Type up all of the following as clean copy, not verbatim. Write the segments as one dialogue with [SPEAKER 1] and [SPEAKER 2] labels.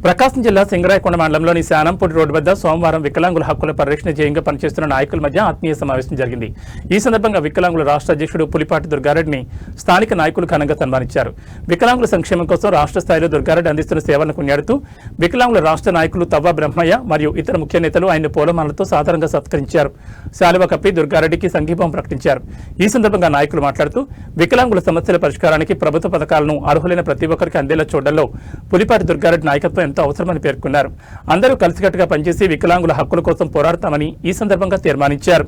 [SPEAKER 1] ప్రకాశం జిల్లా సింగరాయకొండ మండలంలోని శానంపూడి రోడ్డు వద్ద సోమవారం వికలాంగుల హక్కుల పరిరక్షణ ధ్యేయంగా పనిచేస్తున్న నాయకుల మధ్య ఆత్మీయ సమావేశం జరిగింది. ఈ సందర్భంగా వికలాంగుల రాష్ట్ర అధ్యక్షుడు పులిపాటి దుర్గారెడ్డిని స్థానిక నాయకులు ఘనంగా సన్మానించారు. వికలాంగుల సంక్షేమం కోసం రాష్ట్ర స్థాయిలో దుర్గారెడ్డి అందిస్తున్న సేవలను కొనియాడుతూ వికలాంగుల రాష్ట్ర నాయకులు తవ్వ బ్రహ్మయ్య మరియు ఇతర ముఖ్య నేతలు ఆయన పూలమాలతో సాధారణంగా సత్కరించారు. శాలువ కప్పి దుర్గారెడ్డికి సంఘీభావం ప్రకటించారు. ఈ సందర్భంగా నాయకులు మాట్లాడుతూ వికలాంగుల సమస్యల పరిష్కారానికి ప్రభుత్వ పథకాలను అర్హులైన ప్రతి ఒక్కరికి అందేలా చూడడంలో పులిపాటి దుర్గారెడ్డి నాయకత్వం ఎంతో అవసరమని పేర్కొన్నారు. అందరూ కలిసికట్టుగా పనిచేసి వికలాంగుల హక్కుల కోసం పోరాడతామని ఈ సందర్భంగా తీర్మానించారు.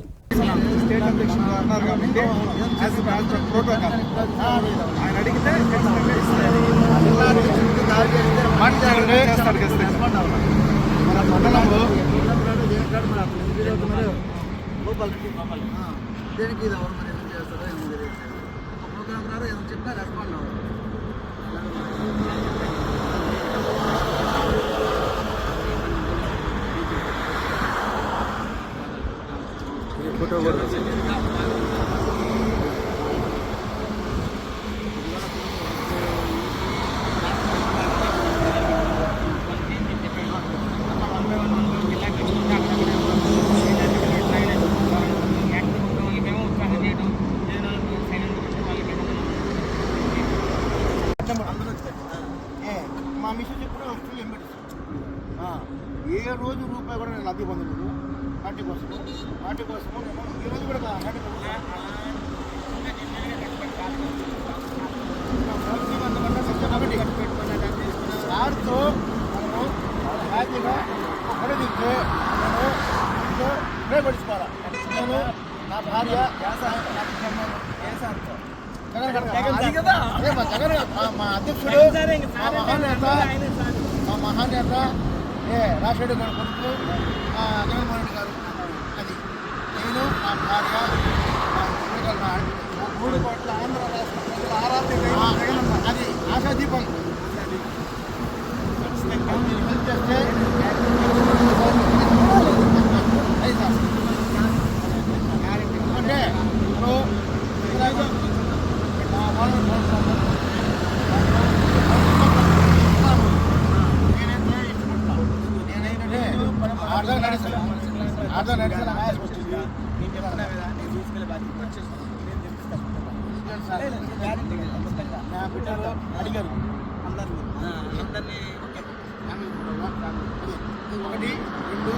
[SPEAKER 2] మా మిషన్ చెప్పిన వస్తువులు ఎంబెడిస్తాం. ఏ రోజు రూపాయి కూడా నేను లబ్ధి పొందలేదు. వాటి కోసము నేను ఈ రోజు కూడా సార్తో మనము హ్యాపీగా కొనదిస్తే నేను ఉపయోగపడుకోవాలి. నేను నా భార్య మా అధ్యక్షుడు మా మహానేత రాజశేఖర్ గారు కొడుకు జగన్మోహన్ రెడ్డి గారు, అది నేను నా భార్య 3 కోట్ల ఆంధ్ర రాష్ట్ర ప్రజల ఆరాధ్య అది ఆశాదీపం. మీరు హెల్ప్ చేస్తే అంటే అర్థం నడిచిన ఆయాస వస్తుంది. నేను చెప్తున్నా కదా, నేను తీసుకెళ్ళి నా బిడ్డలు అడిగారు అందరినీ 1, 2,